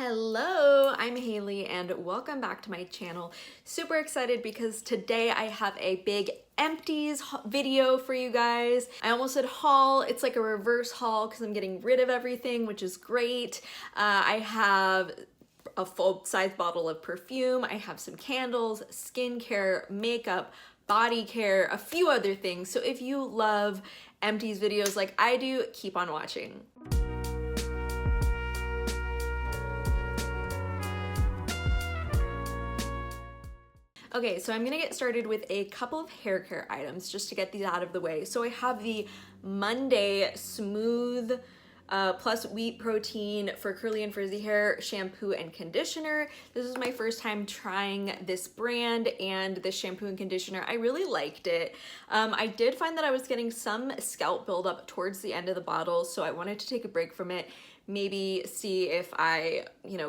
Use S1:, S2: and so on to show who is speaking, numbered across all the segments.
S1: Hello, I'm Haley and welcome back to my channel. Super excited because today I have a big empties video for you guys. I almost said haul. It's like a reverse haul because I'm getting rid of everything, which is great. I have a full-size bottle of perfume. I have some candles, skincare, makeup, body care, a few other things. So if you love empties videos like I do, keep on watching. Okay, so I'm gonna get started with a couple of hair care items just to get these out of the way. So I have the Monday Smooth plus wheat protein for curly and frizzy hair shampoo and conditioner. This is my first time trying this brand and this shampoo and conditioner. I really liked it. I did find that I was getting some scalp buildup towards the end of the bottle, so I wanted to take a break from it, maybe see if I,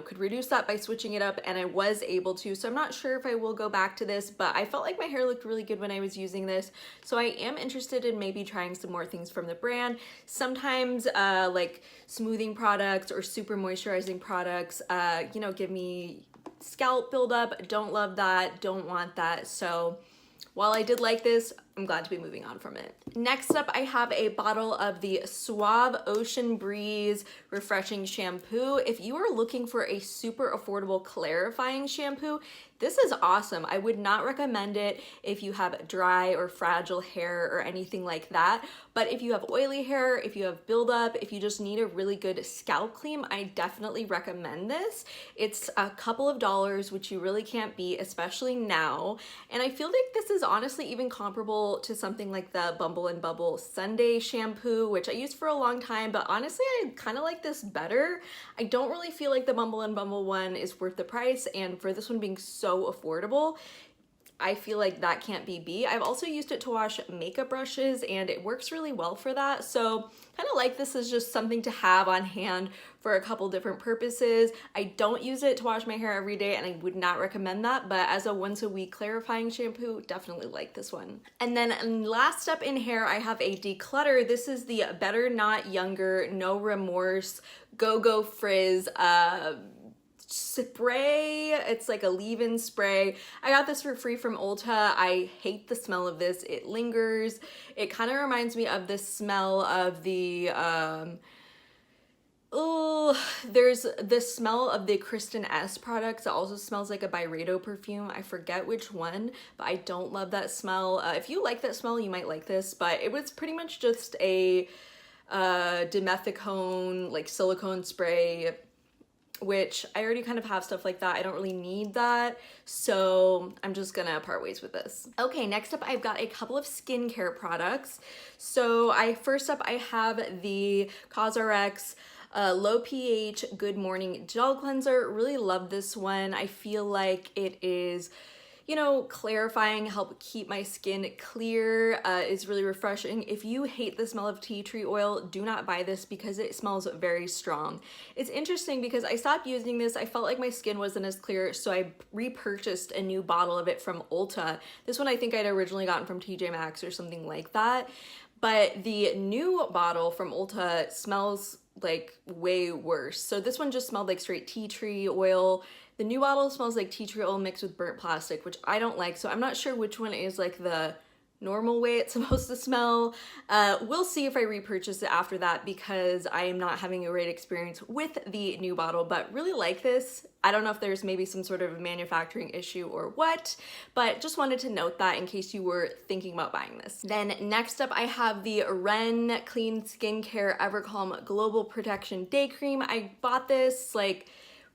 S1: could reduce that by switching it up, and I was able to. So I'm not sure if I will go back to this, but I felt like my hair looked really good when I was using this. So I am interested in maybe trying some more things from the brand. Sometimes like smoothing products or super moisturizing products, give me scalp buildup. Don't love that, don't want that. So while I did like this, I'm glad to be moving on from it. Next up, I have a bottle of the Suave Ocean Breeze Refreshing Shampoo. If you are looking for a super affordable clarifying shampoo, this is awesome. I would not recommend it if you have dry or fragile hair or anything like that. But if you have oily hair, if you have buildup, if you just need a really good scalp clean, I definitely recommend this. It's a couple of dollars, which you really can't beat, especially now. And I feel like this is honestly even comparable to something like the Bumble and Bubble Sunday shampoo, which I used for a long time, but honestly, I kind of like this better. I don't really feel like the Bumble and Bumble one is worth the price, and for this one being so affordable, I feel like that can't be beat. I've also used it to wash makeup brushes and it works really well for that. So kind of like this is just something to have on hand for a couple different purposes. I don't use it to wash my hair every day and I would not recommend that, but as a once a week clarifying shampoo, definitely like this one. And then last up in hair, I have a Declutter. This is the Better Not Younger No Remorse Go-Go Frizz spray. It's like a leave-in spray. I got this for free from Ulta. I hate the smell of this. It lingers. It kind of reminds me of the smell of the there's the smell of the Kristen S products. It also smells like a Byredo perfume. I forget which one, but I don't love that smell. If you like that smell, you might like this, but it was pretty much just a dimethicone, like silicone spray, which I already kind of have stuff like that. I don't really need that, so I'm just gonna part ways with this. Okay, next up I've got a couple of skincare products. So first up I have the CosRx Low pH Good Morning Gel Cleanser. Really love this one. I feel like it is, clarifying, help keep my skin clear, is really refreshing. If you hate the smell of tea tree oil, do not buy this because it smells very strong. It's interesting because I stopped using this. I felt like my skin wasn't as clear, so I repurchased a new bottle of it from Ulta. This one I think I'd originally gotten from TJ Maxx or something like that. But the new bottle from Ulta smells like way worse. So this one just smelled like straight tea tree oil. The new bottle smells like tea tree oil mixed with burnt plastic, which I don't like. So I'm not sure which one is like the normal way it's supposed to smell. We'll see if I repurchase it after that because I am not having a great experience with the new bottle, but really like this. I don't know if there's maybe some sort of manufacturing issue or what, but just wanted to note that in case you were thinking about buying this. Then next up, I have the Ren Clean Skincare Evercalm Global Protection Day Cream. I bought this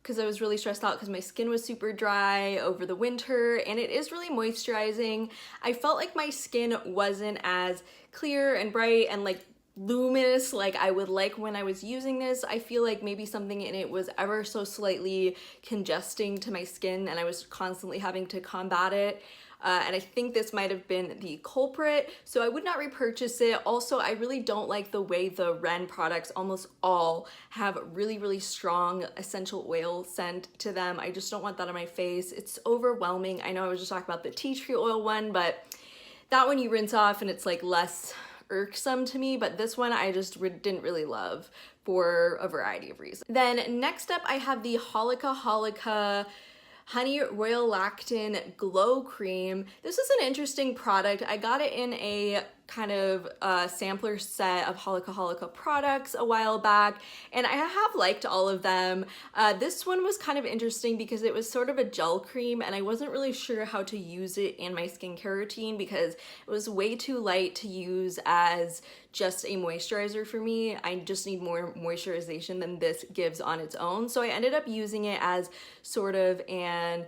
S1: because I was really stressed out because my skin was super dry over the winter, and it is really moisturizing. I felt like my skin wasn't as clear and bright and luminous like I would like when I was using this. I feel like maybe something in it was ever so slightly congesting to my skin and I was constantly having to combat it. And I think this might have been the culprit, so I would not repurchase it. Also, I really don't like the way the Ren products almost all have really, really strong essential oil scent to them. I just don't want that on my face. It's overwhelming. I know I was just talking about the tea tree oil one, but that one you rinse off and it's like less irksome to me, but this one I just didn't really love for a variety of reasons. Then next up I have the Holika Honey Royal Lactin Glow Cream. This is an interesting product. I got it in a kind of sampler set of Holika products a while back, and I have liked all of them. This one was kind of interesting because it was sort of a gel cream, and I wasn't really sure how to use it in my skincare routine because it was way too light to use as just a moisturizer for me. I just need more moisturization than this gives on its own. So I ended up using it as sort of an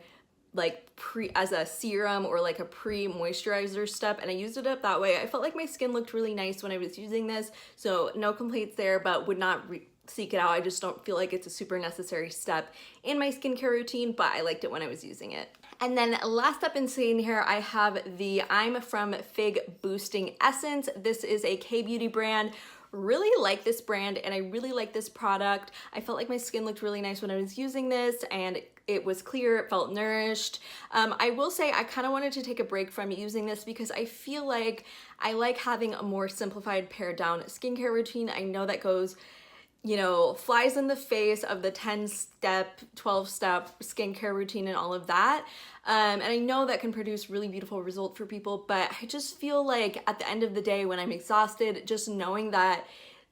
S1: as a serum or like a pre-moisturizer step, and I used it up that way. I felt like my skin looked really nice when I was using this, so no complaints there, but would not seek it out. I just don't feel like it's a super necessary step in my skincare routine, but I liked it when I was using it. And then last up in skincare, I have the I'm From Fig Boosting Essence. This is a K-beauty brand. Really like this brand and I really like this product. I felt like my skin looked really nice when I was using this, and it was clear, it felt nourished. I will say I kind of wanted to take a break from using this because I feel like I like having a more simplified pared down skincare routine. I know that goes, you know, flies in the face of the 10-step, 12-step skincare routine and all of that. And I know that can produce really beautiful results for people, but I just feel like at the end of the day when I'm exhausted, just knowing that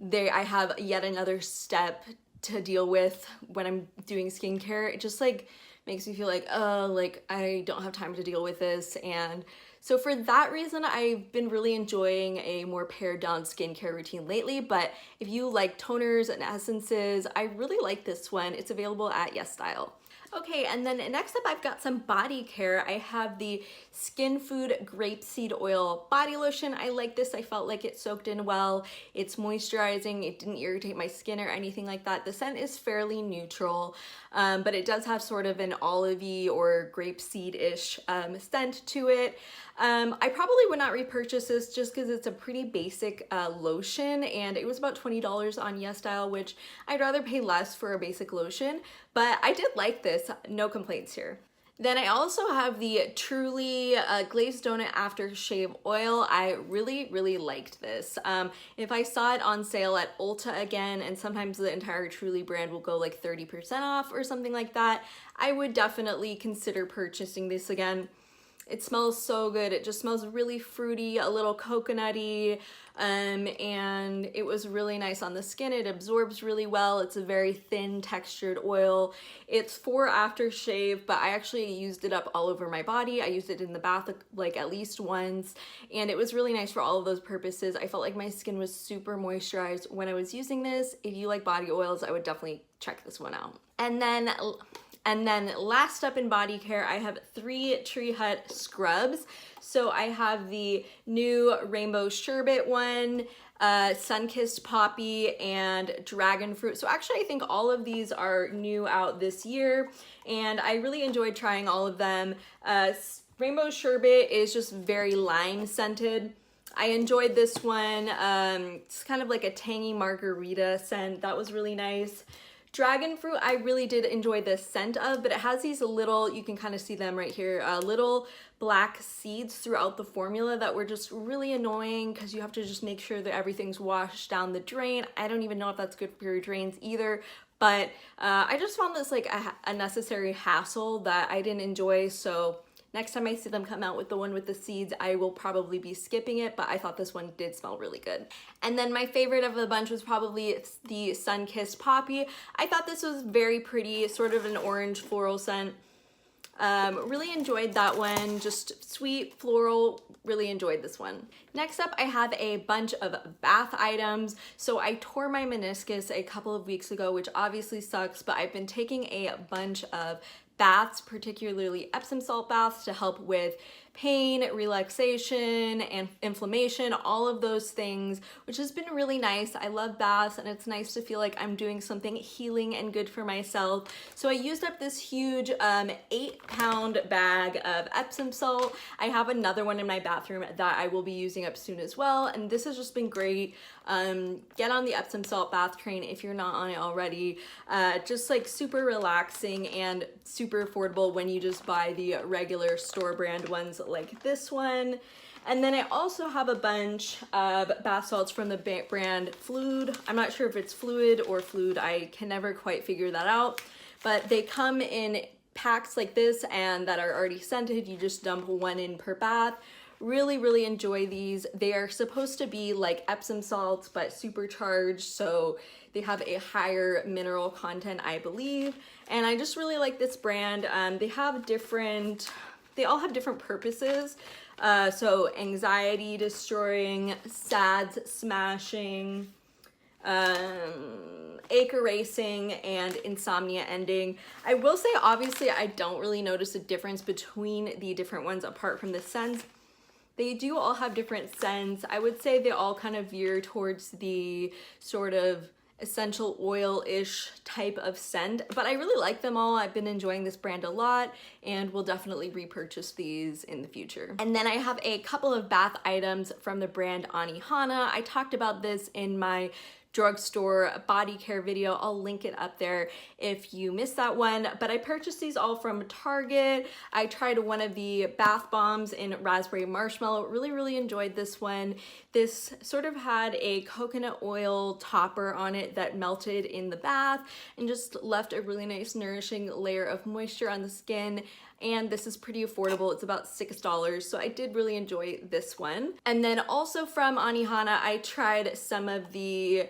S1: I have yet another step to deal with when I'm doing skincare, it just like makes me feel like, oh, like I don't have time to deal with this. And so for that reason, I've been really enjoying a more pared down skincare routine lately. But if you like toners and essences, I really like this one. It's available at YesStyle. Okay, and then next up I've got some Bodycare. I have the Skin Food Grapeseed Oil Body Lotion. I like this. I felt like it soaked in well. It's moisturizing. It didn't irritate my skin or anything like that. The scent is fairly neutral, but it does have sort of an olivey or grapeseed-ish scent to it. I probably would not repurchase this just because it's a pretty basic lotion, and it was about $20 on YesStyle, which I'd rather pay less for a basic lotion, but I did like this. No complaints here. Then I also have the Truly Glazed Donut Aftershave Oil. I really liked this. If I saw it on sale at Ulta again, and sometimes the entire Truly brand will go like 30% off or something like that, I would definitely consider purchasing this again. It smells so good. It just smells really fruity, a little coconutty, and it was really nice on the skin. It absorbs really well. It's a very thin textured oil. It's for aftershave, but I actually used it up all over my body. I used it in the bath like at least once, and it was really nice for all of those purposes. I felt like my skin was super moisturized when I was using this. If you like body oils, I would definitely check this one out. And then last up in body care, I have 3 Tree Hut scrubs. So I have the new Rainbow Sherbet one, Sun-Kissed Poppy, and Dragon Fruit. So actually I think all of these are new out this year, and I really enjoyed trying all of them. Rainbow Sherbet is just very lime scented. I enjoyed this one. It's kind of like a tangy margarita scent. That was really nice. Dragon Fruit, I really did enjoy the scent of, but it has these little, you can kind of see them right here, little black seeds throughout the formula that were just really annoying because you have to just make sure that everything's washed down the drain. I don't even know if that's good for your drains either, but I just found this like a necessary hassle that I didn't enjoy. So next time I see them come out with the one with the seeds, I will probably be skipping it, but I thought this one did smell really good. And then my favorite of the bunch was probably the Sun-Kissed Poppy. I thought this was very pretty, sort of an orange floral scent. Really enjoyed that one, just sweet, floral, really enjoyed this one. Next up, I have a bunch of bath items. So I tore my meniscus a couple of weeks ago, which obviously sucks, but I've been taking a bunch of baths, particularly Epsom salt baths, to help with pain, relaxation, and inflammation, all of those things, which has been really nice. I love baths, and it's nice to feel like I'm doing something healing and good for myself. So I used up this huge 8-pound bag of Epsom salt. I have another one in my bathroom that I will be using up soon as well, and this has just been great. Get on the Epsom salt bath train if you're not on it already. Just like super relaxing and super affordable when you just buy the regular store brand ones like this one. And then I also have a bunch of bath salts from the brand Fluid. I'm not sure if it's Fluid or Fluid. I can never quite figure that out. But they come in packs like this and that are already scented. You just dump one in per bath. Really, really enjoy these. They are supposed to be like Epsom salts, but supercharged. So they have a higher mineral content, I believe. And I just really like this brand. They all have different purposes. So anxiety destroying, SADS smashing, ache erasing, and insomnia ending. I will say, obviously, I don't really notice a difference between the different ones apart from the scents. They do all have different scents. I would say they all kind of veer towards the sort of essential oil-ish type of scent, but I really like them all. I've been enjoying this brand a lot and will definitely repurchase these in the future. And then I have a couple of bath items from the brand Anihana. I talked about this in my drugstore Bodycare video. I'll link it up there if you missed that one. But I purchased these all from Target. I tried one of the bath bombs in raspberry marshmallow. Really, really enjoyed this one. This sort of had a coconut oil topper on it that melted in the bath and just left a really nice nourishing layer of moisture on the skin. And this is pretty affordable. It's about $6, so I did really enjoy this one. And then also from Anihana, I tried some of the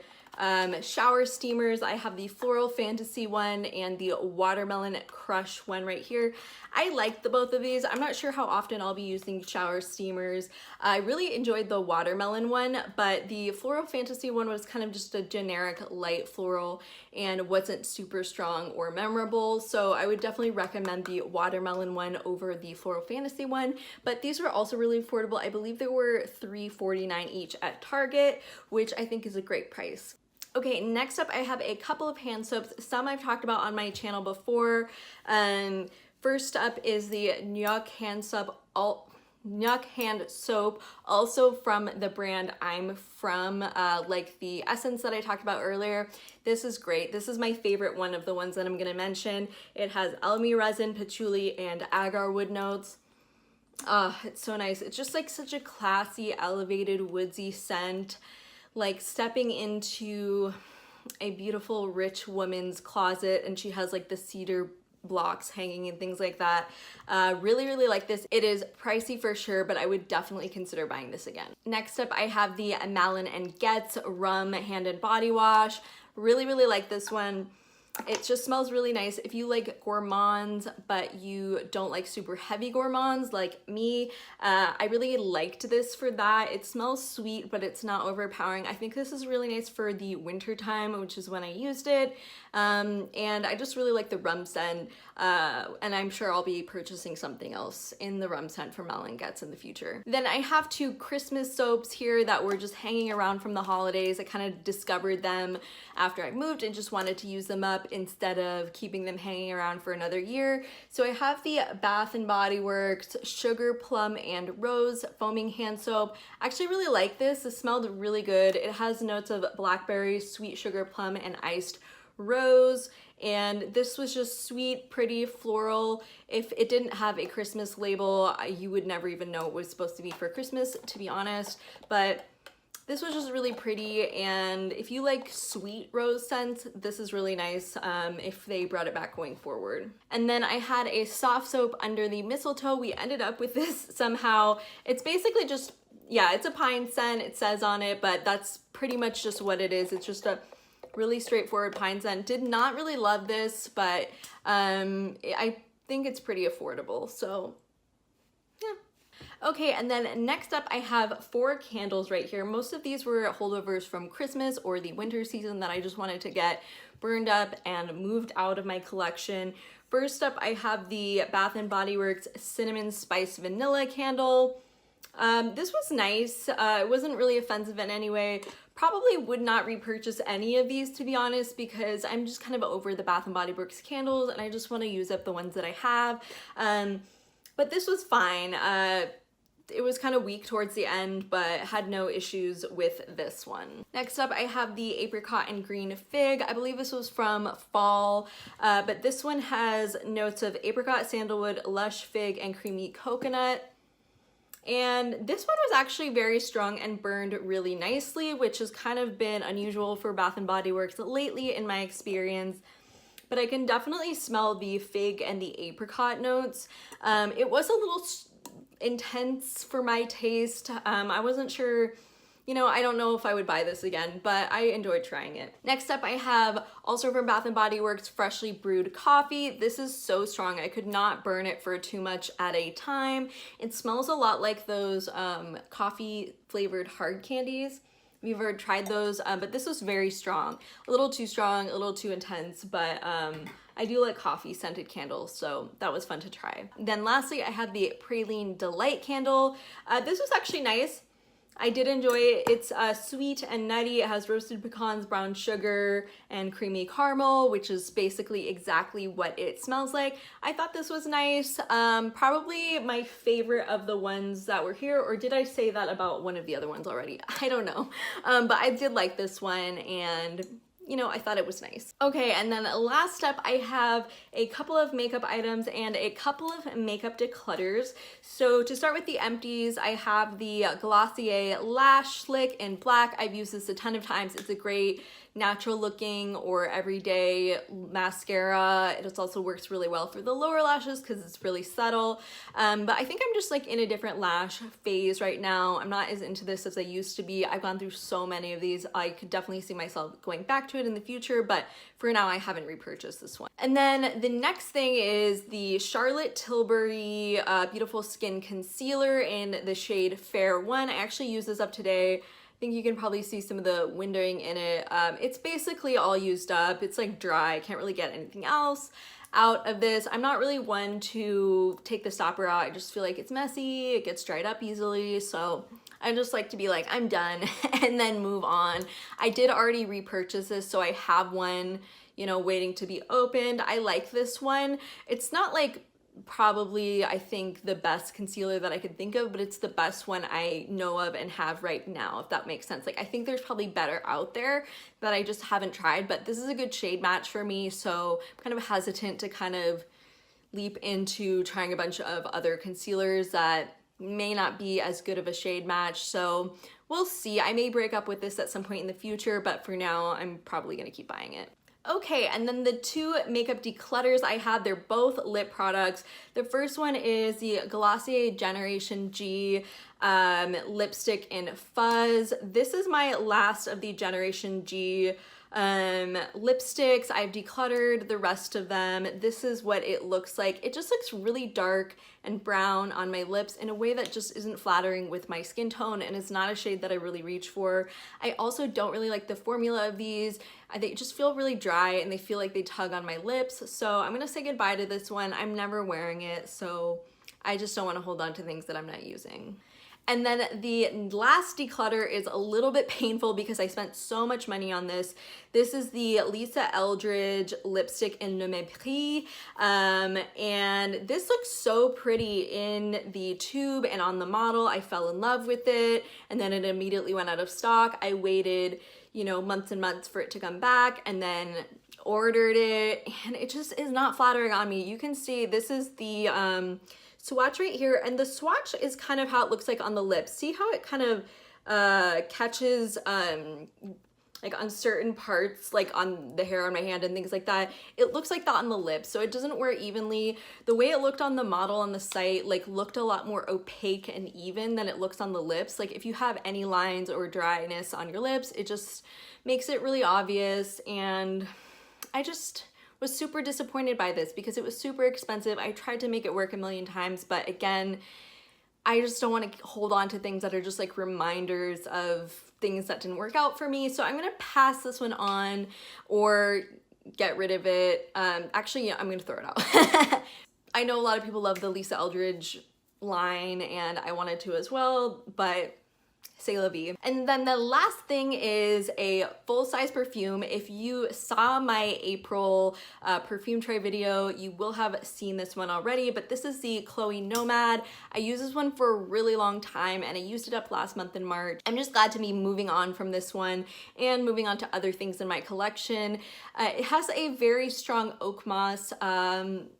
S1: shower steamers. I have the Floral Fantasy one and the Watermelon Crush one right here. I liked both of these. I'm not sure how often I'll be using shower steamers. I really enjoyed the watermelon one, but the Floral Fantasy one was kind of just a generic light floral and wasn't super strong or memorable. So I would definitely recommend the watermelon one over the Floral Fantasy one. But these were also really affordable. I believe they were $3.49 each at Target, which I think is a great price. Okay, next up I have a couple of hand soaps. Some I've talked about on my channel before. First up is the Nyuk hand soap, also from the brand I'm From, like the essence that I talked about earlier. This is great. This is my favorite one of the ones that I'm gonna mention. It has elmi resin, patchouli, and agar wood notes. It's so nice. It's just like such a classy, elevated, woodsy scent. Like stepping into a beautiful rich woman's closet, and she has like the cedar blocks hanging and things like that. Really, really like this. It is pricey for sure, but I would definitely consider buying this again. Next up, I have the Malin & Getz Rum Hand and Body Wash. Really, really like this one. It just smells really nice. If you like gourmands, but you don't like super heavy gourmands like me, I really liked this for that. It smells sweet, but it's not overpowering. I think this is really nice for the winter time, which is when I used it. And I just really like the rum scent, and I'm sure I'll be purchasing something else in the rum scent from Malin & Getz in the future. Then I have two Christmas soaps here that were just hanging around from the holidays. I kind of discovered them after I moved and just wanted to use them up instead of keeping them hanging around for another year. So I have the Bath & Body Works Sugar Plum and Rose Foaming Hand Soap. I actually really like this. It smelled really good. It has notes of blackberry, sweet sugar plum, and iced rose, and this was just sweet, pretty, floral. If it didn't have a Christmas label, you would never even know it was supposed to be for Christmas, to be honest, but this was just really pretty. And if you like sweet rose scents, this is really nice if they brought it back going forward. And then I had a soft soap under the mistletoe. We ended up with this somehow. It's basically just, yeah, it's a pine scent, it says on it, but that's pretty much just what it is. It's just a really straightforward pine scent. Did not really love this, but I think it's pretty affordable, so yeah. Okay, and then next up I have 4 candles right here. Most of these were holdovers from Christmas or the winter season that I just wanted to get burned up and moved out of my collection. First up, I have the Bath & Body Works Cinnamon Spice Vanilla candle. This was nice. It wasn't really offensive in any way. Probably would not repurchase any of these, to be honest, because I'm just kind of over the Bath & Body Works candles and I just want to use up the ones that I have. But this was fine. It was kind of weak towards the end, but had no issues with this one. Next up, I have the Apricot and Green Fig. I believe this was from fall, but this one has notes of apricot, sandalwood, lush fig, and creamy coconut. And this one was actually very strong and burned really nicely, which has kind of been unusual for Bath & Body Works lately in my experience. But I can definitely smell the fig and the apricot notes. It was a little intense for my taste. I wasn't sure, you know, I don't know if I would buy this again, but I enjoyed trying it. Next up, I have also from Bath & Body Works freshly brewed coffee. This is so strong. I could not burn it for too much at a time. It smells a lot like those coffee flavored hard candies. We've ever tried those, but this was very strong. A little too strong, a little too intense, but I do like coffee scented candles, so that was fun to try. Then lastly, I have the Praline Delight candle. This was actually nice. I did enjoy it. It's sweet and nutty. It has roasted pecans, brown sugar, and creamy caramel, which is basically exactly what it smells like. I thought this was nice. Probably my favorite of the ones that were here, or did I say that about one of the other ones already? I don't know. But I did like this one, and you know, I thought it was nice. Okay, and then last up, I have a couple of makeup items and a couple of makeup declutters. So to start with the empties, I have the Glossier Lash Slick in black. I've used this a ton of times. It's a great natural looking or everyday mascara. It also works really well for the lower lashes because it's really subtle. But I think I'm just like in a different lash phase right now. I'm not as into this as I used to be. I've gone through so many of these. I could definitely see myself going back to it in the future, but for now I haven't repurchased this one. And then the next thing is the Charlotte Tilbury Beautiful Skin Concealer in the shade Fair 1. I actually used this up today. I think you can probably see some of the windowing in it. It's basically all used up. It's like dry. I can't really get anything else out of this. I'm not really one to take the stopper out. I just feel like it's messy. It gets dried up easily. So I just like to be like, I'm done and then move on. I did already repurchase this, so I have one, you know, waiting to be opened. I like this one. It's not like probably, I think, the best concealer that I could think of, but it's the best one I know of and have right now, if that makes sense. Like, I think there's probably better out there that I just haven't tried, but this is a good shade match for me, so I'm kind of hesitant to kind of leap into trying a bunch of other concealers that may not be as good of a shade match. So we'll see. I may break up with this at some point in the future, but for now, I'm probably gonna keep buying it. Okay, and then the two makeup declutters I have, they're both lip products. The first one is the Glossier Generation G lipstick in Fuzz. This is my last of the Generation G lipsticks. I've decluttered the rest of them. This is what it looks like. It just looks really dark and brown on my lips in a way that just isn't flattering with my skin tone, and it's not a shade that I really reach for. I also don't really like the formula of these. They just feel really dry and they feel like they tug on my lips. So I'm gonna say goodbye to this one. I'm never wearing it, so I just don't wanna hold on to things that I'm not using. And then the last declutter is a little bit painful because I spent so much money on this. This is the Lisa Eldridge lipstick in Le Mépris. And this looks so pretty in the tube and on the model. I fell in love with it, and then it immediately went out of stock. I waited, you know, months and months for it to come back, and then ordered it, and it just is not flattering on me. You can see this is the swatch right here, and the swatch is kind of how it looks like on the lips. See how it kind of catches like on certain parts, like on the hair on my hand and things like that. It looks like that on the lips, so it doesn't wear evenly. The way it looked on the model on the site like looked a lot more opaque and even than it looks on the lips. Like if you have any lines or dryness on your lips, it just makes it really obvious, and I just was super disappointed by this because it was super expensive. I tried to make it work a million times, but again, I just don't want to hold on to things that are just like reminders of things that didn't work out for me. So I'm gonna pass this one on or get rid of it. Actually, yeah, I'm gonna throw it out. I know a lot of people love the Lisa Eldridge line, and I wanted to as well, but C'est la vie. And then the last thing is a full-size perfume. If you saw my April perfume tray video, you will have seen this one already, but this is the Chloe Nomad. I used this one for a really long time and I used it up last month in March. I'm just glad to be moving on from this one and moving on to other things in my collection. It has a very strong oak moss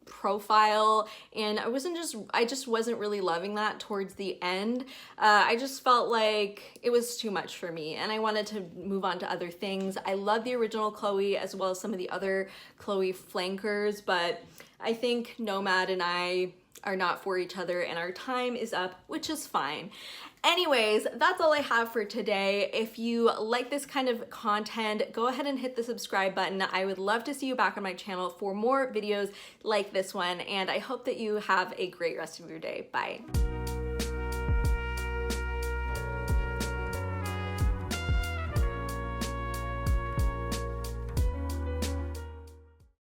S1: profile, and I just wasn't really loving that towards the end. I just felt like it was too much for me and I wanted to move on to other things. I love the original Chloe as well as some of the other Chloe flankers, but I think Nomad and I are not for each other and our time is up, which is fine. Anyways, that's all I have for today. If you like this kind of content, go ahead and hit the subscribe button. I would love to see you back on my channel for more videos like this one, and I hope that you have a great rest of your day. Bye.